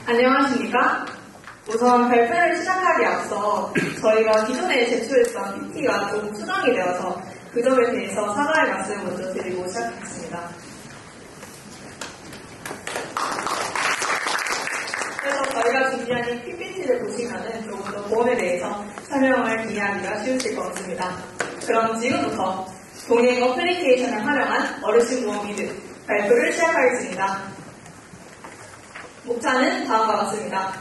안녕하십니까? 우선 발표를 시작하기 앞서 저희가 기존에 제출했던 PP가 조금 수정이 되어서 그 점에 대해서 사과의 말씀을 먼저 드리고 시작하겠습니다. 그래서 저희가 준비한 이 PPT를 보시면은 조금 더 보험에 대해서 설명을 이해하기가 쉬우실 것 같습니다. 그럼 지금부터 동행 어플리케이션을 활용한 어르신 보험 이득 발표를 시작하겠습니다. 목차는 다음과 같습니다.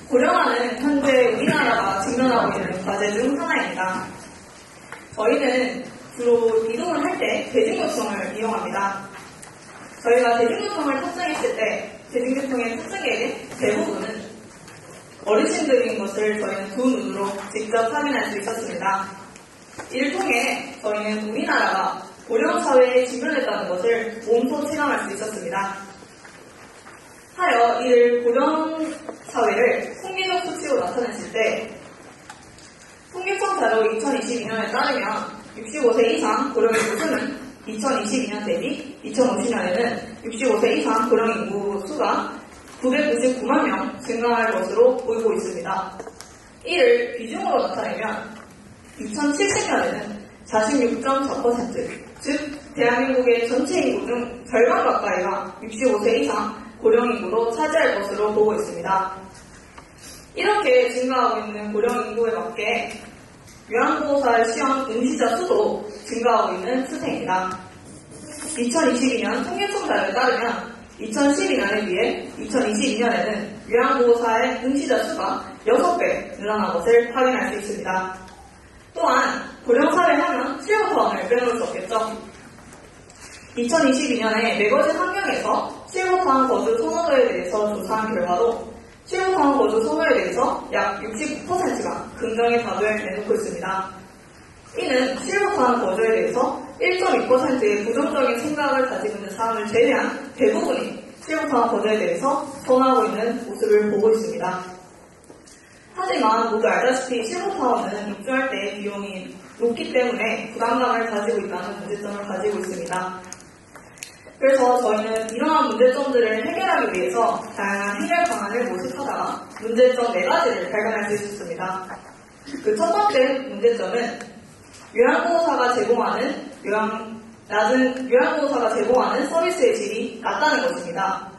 고령화는 현재 우리나라가 직면하고 있는 과제 중 하나입니다. 저희는 주로 이동을 할 때 대중교통을 이용합니다. 저희가 대중교통을 탑승했을 때 대중교통의 탑승객의 대부분은 어르신들인 것을 저희는 두 눈으로 직접 확인할 수 있었습니다. 이를 통해 저희는 우리나라가 고령사회에 직면했다는 것을 몸소 체감할 수 있었습니다. 하여 이를 고령사회를 통계적 수치로 나타냈을 때 통계청 자료 2022년에 따르면 65세 이상 고령인구 수는 2022년 대비 2050년에는 65세 이상 고령인구 수가 999만 명 증가할 것으로 보이고 있습니다. 이를 비중으로 나타내면 2070년에는 46.4%, 즉 대한민국의 전체 인구 중 절반 가까이가 65세 이상 고령인구로 차지할 것으로 보고 있습니다. 이렇게 증가하고 있는 고령인구에 맞게 요양보호사 시험 응시자 수도 증가하고 있는 추세입니다. 2022년 통계청 자료에 따르면 2012년에 비해 2022년에는 요양보호사의 응시자 수가 6배 늘어난 것을 확인할 수 있습니다. 또한 고령사회 하면 실버타운을 빼놓을 수 없겠죠. 2022년에 매거진 환경에서 실버타운 거주 선호도에 대해서 조사한 결과로 실버타운 거주 선호에 대해서 약 69%가 긍정의 답을 내놓고 있습니다. 이는 실버타운 거주에 대해서 1.2%의 부정적인 생각을 가지고 있는 사람을 제외한 대부분이 실버타운 거주에 대해서 선호하고 있는 모습을 보고 있습니다. 하지만 모두 알다시피 실버타운은 입주할 때 비용이 높기 때문에 부담감을 가지고 있다는 문제점을 가지고 있습니다. 그래서 저희는 이러한 문제점들을 해결하기 위해서 다양한 해결 방안을 모색하다가 문제점 4가지를 발견할 수 있었습니다. 그 첫 번째 문제점은 요양보호사가 제공하는 서비스의 질이 낮다는 것입니다.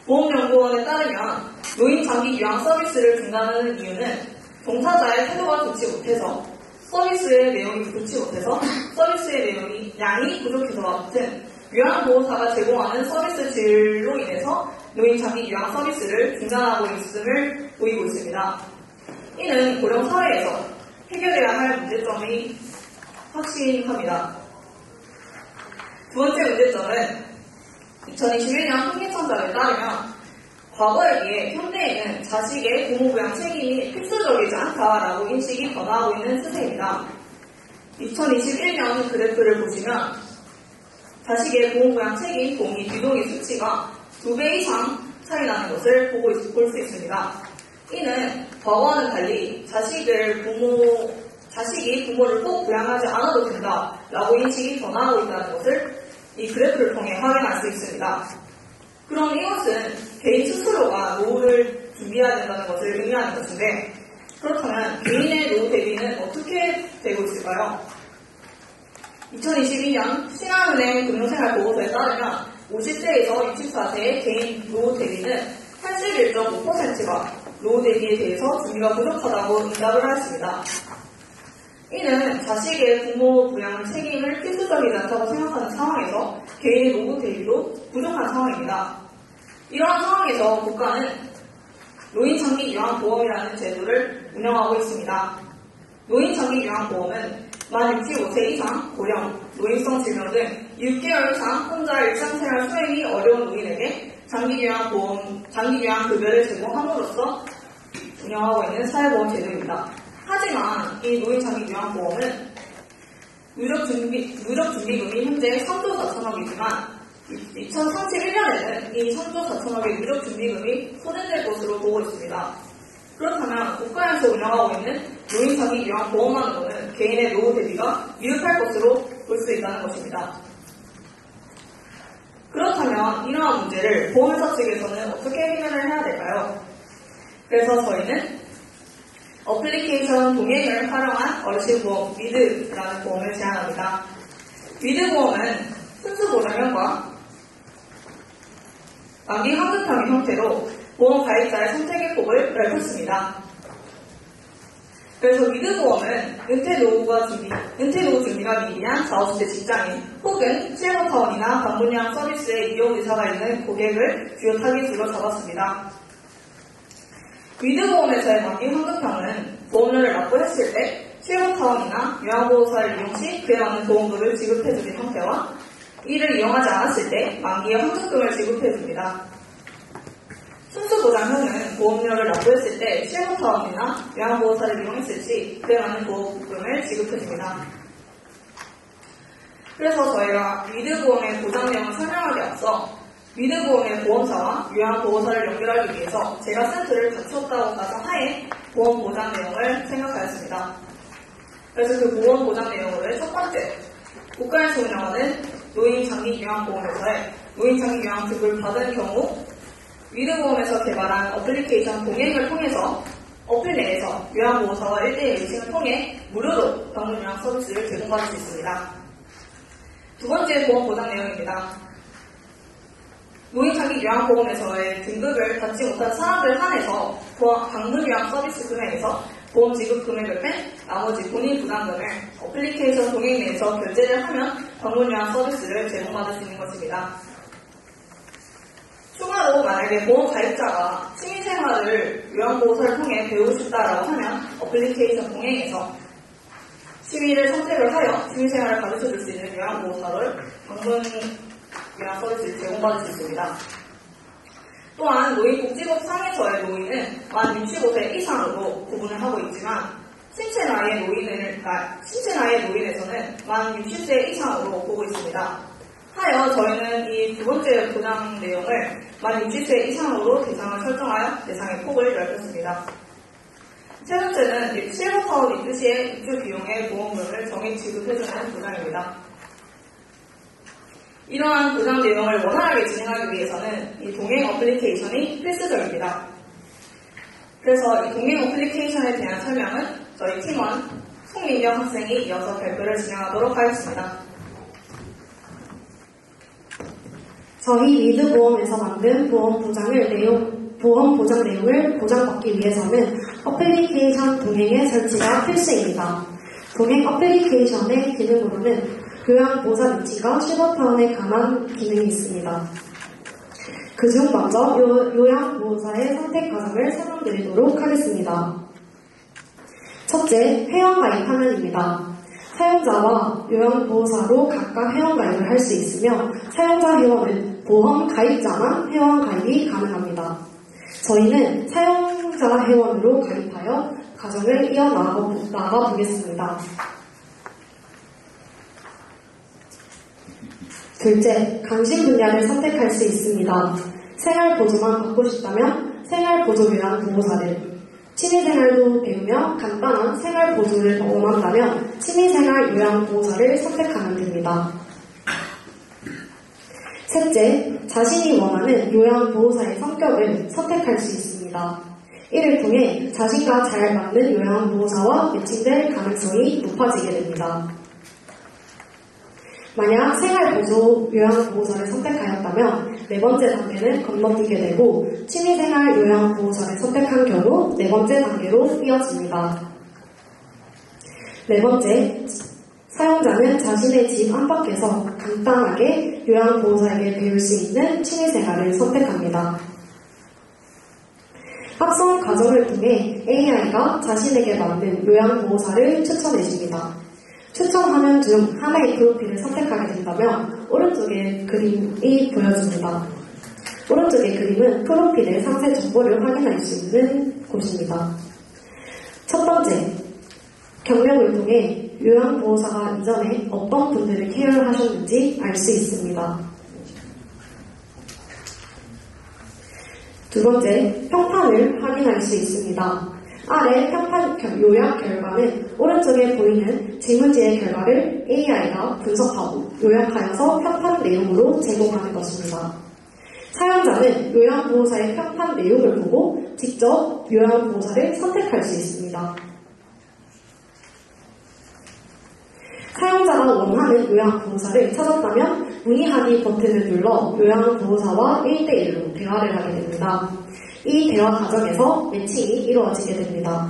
보험연구원에 따르면 노인 장기 요양 서비스를 중단하는 이유는 종사자의 태도가 좋지 못해서 서비스의 내용이 좋지 못해서 서비스의 내용이 양이 부족해서와 같은 요양보호사가 제공하는 서비스 질로 인해서 노인 장기 요양 서비스를 중단하고 있음을 보이고 있습니다. 이는 고령사회에서 해결해야 할 문제점이 확신합니다. 두 번째 문제점은 2021년 통계청 자료에 따르면 과거에 비해 현대에는 자식의 부모부양 책임이 필수적이지 않다라고 인식이 변화하고 있는 추세입니다. 2021년 그래프를 보시면 자식의 부모부양 책임 동의 비동의 수치가 2배 이상 차이나는 것을 볼 수 있습니다. 이는 과거와는 달리 자식이 부모를 꼭 부양하지 않아도 된다라고 인식이 변화하고 있다는 것을 이 그래프를 통해 확인할 수 있습니다. 그럼 이것은 개인 스스로가 노후를 준비해야 된다는 것을 의미하는 것인데, 그렇다면 개인의 노후 대비는 어떻게 되고 있을까요? 2022년 신한은행 금융생활보고서에 따르면 50세에서 64세의 개인 노후 대비는 81.5%가 노후 대비에 대해서 준비가 부족하다고 응답을 했습니다. 이는 자식의 부모 부양 책임을 필수적이지 않다고 생각하는 상황에서 개인의 노후 대비도 부족한 상황입니다. 이러한 상황에서 국가는 노인장기요양보험이라는 제도를 운영하고 있습니다. 노인장기요양보험은 만 65세 이상 고령, 노인성 질병 등 6개월 이상 혼자 일상생활 수행이 어려운 노인에게 장기요양급여를 제공함으로써 운영하고 있는 사회보험 제도입니다. 하지만 이 노인장기요양보험은 누적준비금이 현재 3조 4천억이지만 2031년에는 이 3조 4천억의 누적준비금이 소진될 것으로 보고 있습니다. 그렇다면 국가에서 운영하고 있는 노인장기요양보험만으로는 개인의 노후 대비가 미흡할 것으로 볼 수 있다는 것입니다. 그렇다면 이러한 문제를 보험사 측에서는 어떻게 해결을 해야 될까요? 그래서 저희는 어플리케이션 동행을 활용한 어르신보험 위드라는 보험을 제안합니다. 위드보험은 순수 보장형과 만기 환급형의 형태로 보험 가입자의 선택의 폭을 넓혔습니다. 그래서 위드보험은 은퇴 노후 준비가 미비한 40, 50대 직장인 혹은 실버타운이나 방문형 서비스의 이용 의사가 있는 고객을 주요 타깃으로 잡았습니다. 위드보험에서의 만기 환급형은 보험료를 납부했을 때 실버타운이나 요양보호사를 이용 시 그에 맞는 보험료를 지급해주는 형태와 이를 이용하지 않았을 때 만기의 환급금을 지급해줍니다. 순수보장형은 보험료를 납부했을 때 실버타운이나 요양보호사를 이용했을 시 그에 맞는 보험금을 지급해줍니다. 그래서 저희가 위드보험의 보장 내용을 설명하기 앞서 위드보험의 보험사와 요양보호사를 연결하기 위해서 제가 센터를 갖추었다고 가정하에 보험 보장 내용을 생각하였습니다. 그래서 그 보험 보장 내용을 첫 번째, 국가에서 운영하는 노인장기요양보험회사에 노인장기요양급을 받은 경우 위드보험에서 개발한 어플리케이션 동행을 통해서 어플 내에서 요양보호사와 1대1 미팅을 통해 무료로 방문요양 서비스를 제공받을 수 있습니다. 두 번째 보험 보장 내용입니다. 노인장기요양보험에서의 등급을 받지 못한 사람들 한해서 방문요양 서비스 금액에서 보험 지급 금액을 뺀 나머지 본인 부담금을 어플리케이션 동행 내에서 결제를 하면 방문요양 서비스를 제공받을 수 있는 것입니다. 추가로 만약에 보험 가입자가 취미생활을 요양보호사를 통해 배우고 싶다라고 하면 어플리케이션 동행에서 취미를 선택을 하여 취미생활을 가르쳐줄 수 있는 요양보호사를 방문요양 서비스를 제공받을 수 있습니다. 또한 노인복지법 상에서의 노인은 만 65세 이상으로 구분을 하고 있지만 신체 나이의 노인에서는 만 60세 이상으로 보고 있습니다. 하여 저희는 이 두 번째 보장 내용을 만 60세 이상으로 대상을 설정하여 대상의 폭을 넓혔습니다. 세 번째는 실버타운 입주 시에 입주 비용의 보험금을 정액 지급해주는 보장입니다. 이러한 보장 내용을 원활하게 진행하기 위해서는 이 동행 어플리케이션이 필수적입니다. 그래서 이 동행 어플리케이션에 대한 설명은 저희 팀원 송민경 학생이 이어서 발표를 진행하도록 하겠습니다. 저희 위드보험에서 만든 보험 보장 내용을 보장받기 위해서는 어플리케이션 동행의 설치가 필수입니다. 동행 어플리케이션의 기능으로는 요양보호사 위치가 실버타운에 관한 기능이 있습니다. 그중 먼저 요양보호사의 선택 과정을 설명드리도록 하겠습니다. 첫째, 회원가입 화면입니다. 사용자와 요양보호사로 각각 회원가입을 할 수 있으며 사용자 회원은 보험 가입자만 회원가입이 가능합니다. 저희는 사용자 회원으로 가입하여 과정을 이어나가 보겠습니다. 둘째, 관심 분야를 선택할 수 있습니다. 생활보조만 받고 싶다면 생활보조 요양보호사를, 취미생활도 배우며 간단한 생활보조를 원한다면 취미생활 요양보호사를 선택하면 됩니다. 셋째, 자신이 원하는 요양보호사의 성격을 선택할 수 있습니다. 이를 통해 자신과 잘 맞는 요양보호사와 매칭될 가능성이 높아지게 됩니다. 만약 생활보조 요양보호사를 선택하였다면 네 번째 단계는 건너뛰게 되고 취미생활 요양보호사를 선택한 경우 네 번째 단계로 이어집니다. 네 번째, 사용자는 자신의 집 안팎에서 간단하게 요양보호사에게 배울 수 있는 취미생활을 선택합니다. 합성 과정을 통해 AI가 자신에게 맞는 요양보호사를 추천해줍니다. 추천 화면 중 하나의 프로필을 선택하게 된다면 오른쪽에 그림이 보여집니다. 오른쪽의 그림은 프로필의 상세 정보를 확인할 수 있는 곳입니다. 첫 번째, 경력을 통해 요양보호사가 이전에 어떤 분들을 케어하셨는지 알 수 있습니다. 두 번째, 평판을 확인할 수 있습니다. 아래 요약 결과는 오른쪽에 보이는 질문지의 결과를 AI가 분석하고 요약하여서 편판 내용으로 제공하는 것입니다. 사용자는 요양보호사의 편판 내용을 보고 직접 요양보호사를 선택할 수 있습니다. 사용자가 원하는 요양보호사를 찾았다면 문의하기 버튼을 눌러 요양보호사와 1대1로 대화를 하게 됩니다. 이 대화 과정에서 매칭이 이루어지게 됩니다.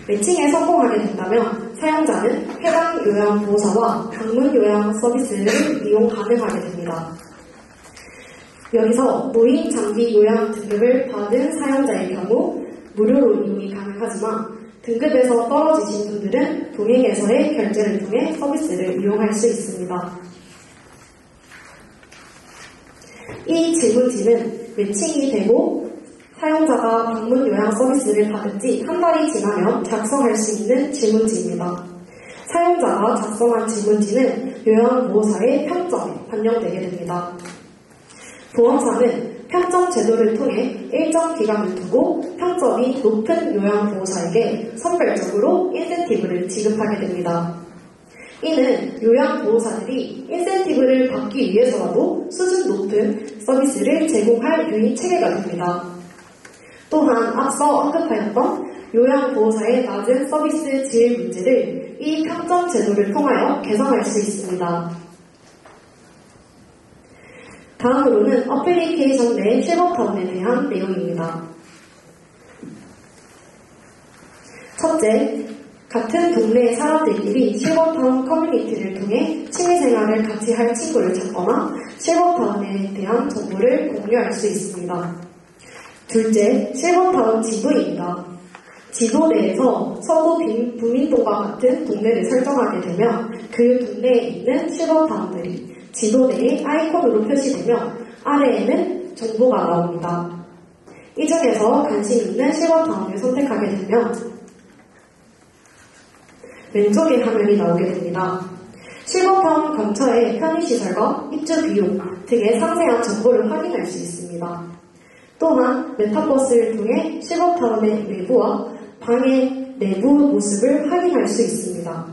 매칭에 성공하게 된다면 사용자는 해당 요양보호사와 방문 요양 서비스를 이용 가능하게 됩니다. 여기서 노인 장기 요양 등급을 받은 사용자의 경우 무료로 이용이 가능하지만 등급에서 떨어지신 분들은 동행에서의 결제를 통해 서비스를 이용할 수 있습니다. 이 질문지는 매칭이 되고 사용자가 방문 요양 서비스를 받은 지 한 달이 지나면 작성할 수 있는 질문지입니다. 사용자가 작성한 질문지는 요양보호사의 평점에 반영되게 됩니다. 보험사는 평점 제도를 통해 일정 기간을 두고 평점이 높은 요양보호사에게 선별적으로 인센티브를 지급하게 됩니다. 이는 요양보호사들이 인센티브를 받기 위해서라도 수준 높은 서비스를 제공할 유인 체계가 됩니다. 또한 앞서 언급하였던 요양보호사의 낮은 서비스 질 문제를 이 평점 제도를 통하여 개선할 수 있습니다. 다음으로는 어플리케이션 내 실버타운에 대한 내용입니다. 첫째, 같은 동네의 사람들끼리 실버타운 커뮤니티를 통해 취미생활을 같이 할 친구를 찾거나 실버타운에 대한 정보를 공유할 수 있습니다. 둘째, 실버타운 지도입니다. 지도 내에서 서구 부민동과 같은 동네를 설정하게 되면 그 동네에 있는 실버타운들이 지도 내에 아이콘으로 표시되며 아래에는 정보가 나옵니다. 이 중에서 관심 있는 실버타운을 선택하게 되면 왼쪽에 화면이 나오게 됩니다. 실버타운 근처의 편의시설과 입주 비용 등의 상세한 정보를 확인할 수 있습니다. 또한 메타버스를 통해 실버타운의 외부와 방의 내부 모습을 확인할 수 있습니다.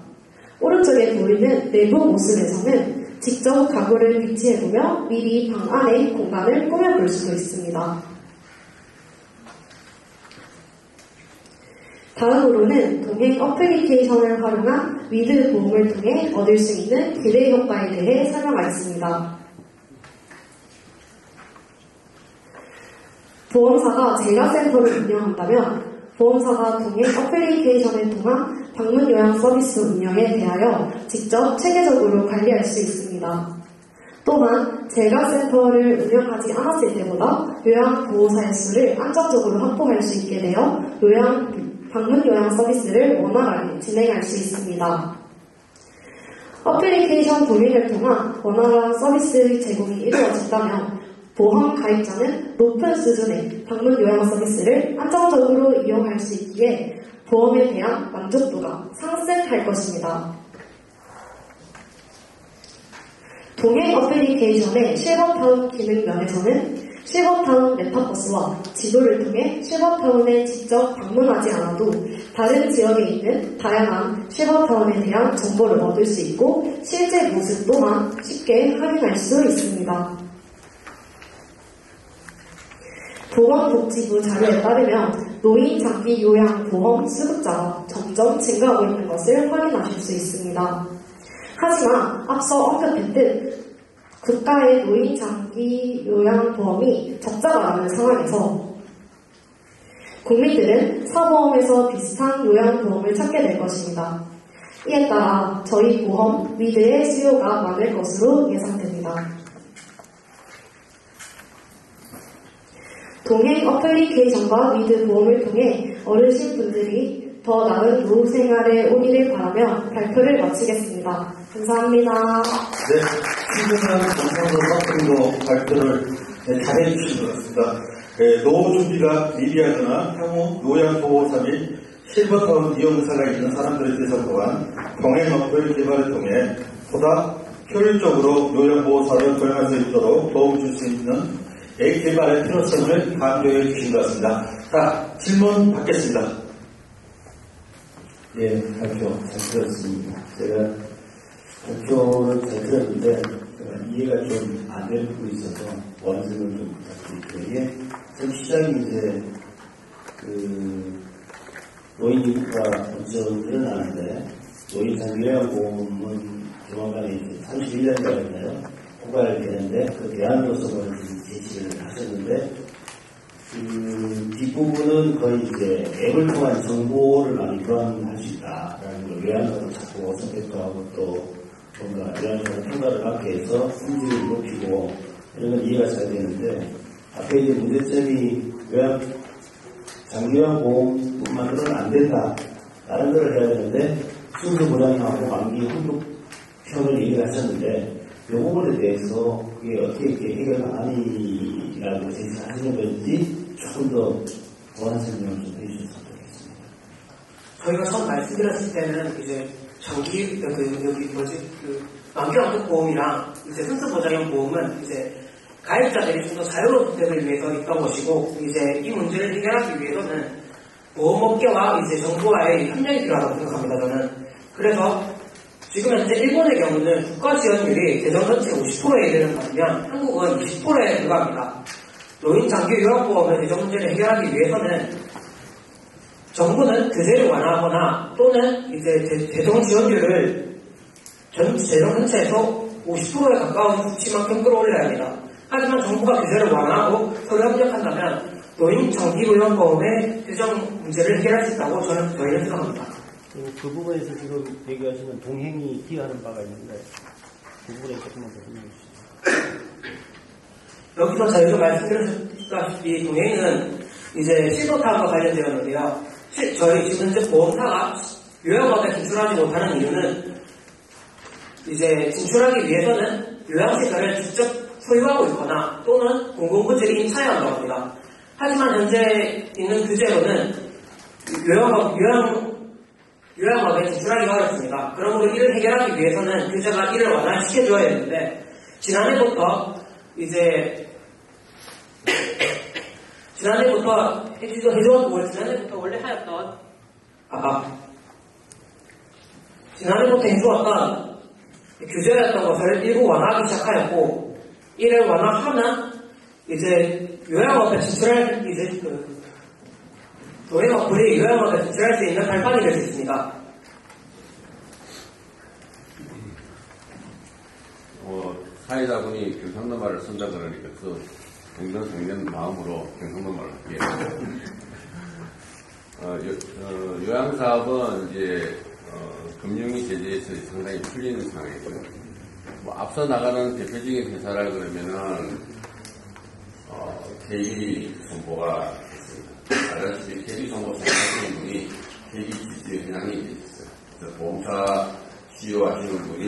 오른쪽에 보이는 내부 모습에서는 직접 가구를 비치해보며 미리 방 안의 공간을 꾸며볼 수도 있습니다. 다음으로는 동행 어플리케이션을 활용한 위드 보험을 통해 얻을 수 있는 기대 효과에 대해 설명하겠습니다. 보험사가 재가센터를 운영한다면 보험사가 동행 어플리케이션을 통한 방문 요양 서비스 운영에 대하여 직접 체계적으로 관리할 수 있습니다. 또한 재가센터를 운영하지 않았을 때보다 요양보호사의 수를 안정적으로 확보할 수 있게 되어 방문 요양 서비스를 원활하게 진행할 수 있습니다. 어플리케이션 동행을 통한 원활한 서비스 제공이 이루어진다면 보험 가입자는 높은 수준의 방문 요양 서비스를 안정적으로 이용할 수 있기에 보험에 대한 만족도가 상승할 것입니다. 동행 어플리케이션의 실버타운 기능 면에서는 실버타운 메타버스와 지도를 통해 실버타운에 직접 방문하지 않아도 다른 지역에 있는 다양한 실버타운에 대한 정보를 얻을 수 있고 실제 모습 또한 쉽게 확인할 수 있습니다. 보건복지부 자료에 따르면 노인 장기 요양 보험 수급자가 점점 증가하고 있는 것을 확인하실 수 있습니다. 하지만 앞서 언급했듯 국가의 노인 장기 요양 보험이 적자가 나는 상황에서 국민들은 사보험에서 비슷한 요양보험을 찾게 될 것입니다. 이에 따라 저희 보험 위드의 수요가 많을 것으로 예상됩니다. 동행 어플리케이션과 위드 보험을 통해 어르신분들이 더 나은 노후 생활에 오기를 바라며 발표를 마치겠습니다. 감사합니다. 네, 충분한 감상과 그리고 발표를 잘해주신 것 같습니다. 노후 준비가 미비하거나 향후 요양보호사 및 실버타운 이용 의사가 있는 사람들에 대해서 또한 병행 어플 개발을 통해 보다 효율적으로 요양보호사를 고용할 수 있도록 도움 줄 수 있는 개발의 필요성을 강조해 주신 것 같습니다. 자, 질문 받겠습니다. 예, 발표 잘 들었습니다. 제가 발표는 잘 들었는데 이해가 좀 안 되는 부분이 있어서 원증을 좀 부탁드릴게요. 이게 전 시장이 이제 노인 인구가 점점 늘어나는데 노인 장기요양보험은 조만간에 이제 31년도였나요? 고발되는데 그 대안으로서 제시를 하셨는데 뒷부분은 거의 이제 앱을 통한 정보를 많이 교환할 수 있다라는 걸 요양사로 자꾸 선택하고 또 뭔가 요양사로 평가를 받게 해서 품질을 높이고 이런 건 이해가 잘 되는데 앞에 이제 문제점이 장기요양보험뿐만으로는 안 된다. 다른 걸 해야 되는데 순수 보장하고 만기 혼동편을 얘기를 하셨는데 이 부분에 대해서 그게 어떻게 이렇게 해결 방안이라고 제시를 하시는 건지 조금 더 원하는 설명을 좀 해주셨으면 좋겠습니다. 저희가 처음 말씀드렸을 때는 이제 만기왕국 보험이랑 이제 순수보장형 보험은 이제 가입자들이 좀 더 자유로운 선택을 위해서 있던 것이고 이제 이 문제를 해결하기 위해서는 보험업계와 이제 정부와의 협력이 필요하다고 생각합니다. 저는 그래서 지금 현재 일본의 경우는 국가 지원율이 대전 전체 50%에 이르는 반면 한국은 20%에 불과합니다. 노인 장기 요양보험의 대전 문제를 해결하기 위해서는 정부는 규제를 완화하거나 또는 이제 재정 지원율을 재정 전체에서 50%에 가까운 수치만큼 끌어올려야 합니다. 하지만 정부가 규제를 완화하고 서로 협력한다면 노인 장기 요양보험의 재정 문제를 해결할 수 있다고 저희는 생각합니다. 그 부분에서 지금 얘기하시는 동행이 기여하는 바가 있는데 그 부분에 조금만 더 설명해 주시죠. 여기서 저희가 말씀드렸다시피 동행은 이제 실버타운과 관련되었는데요. 저희 지금 현재 보험사가 요양원에 진출하지 못하는 이유는 이제 진출하기 위해서는 요양시설을 직접 소유하고 있거나 또는 공공부지를 임차해야 한다고 합니다. 하지만 현재 있는 규제로는 요양업에 진출하기가 어렵습니다. 그러므로 이를 해결하기 위해서는 규제가 이를 완화시켜줘야 되는데 지난해부터 원래 하였던 지난해부터 해주었던 규제였던 것을 일부 완화하기 시작하였고 이를 완화하면 이제 요양업에 진출할 노인업들이 요양업에 진출할 수 있는 발판이 될 수 있습니다. 사회자분이 경상도말을 쓴다 그러니까 또 동전성년 마음으로 경상도말을 할게요. 요양사업은 이제 금융위 제재에서 상당히 풀리는 상황이고요. 앞서 나가는 대표적인 회사라 그러면은 KB정보가 있습니다. 알다시피 KB정보 사용하시는 분이 KB지주에 해당이 되어 있어요. 그래서 보험사 CEO 하시는 분이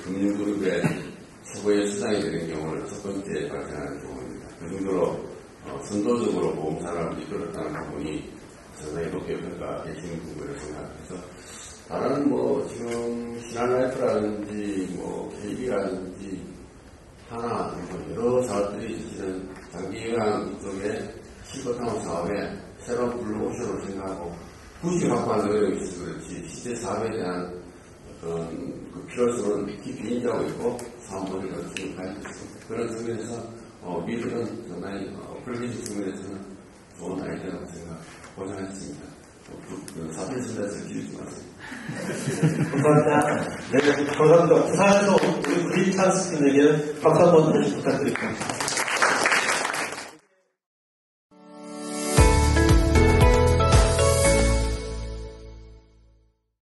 금융그룹의 최고의 수장이 되는 경우를 첫 번째 발생하는 경우입니다. 그 정도로 선도적으로 보험사를 이끌었다는 부분이 상당히 높게 평가되시는 부분이라고 생각해서 다른 지금 신한라이프라든지 KB라든지 하나 여러 사업들이 사실은 장기요양 쪽에 실버타운 사업에 새로운 블루오션으로 생각하고 굳이 확보하는 노력이 있어서 그렇지 시대 사업에 대한 어떤 그 필요성은 깊이 인지하고 있고 사업머리가 지금 가지고 있습니다. 그런 측면에서 미래는 상당히 어플리케이션 측면에서는 좋은 아이디어라고 보장했습니다. 사필순에서 기르지 마세요. 감사합니다. 네, 감사합니다. 부산에서 우리 그린 찬스 팀에게 박수 한번 부탁드립니다.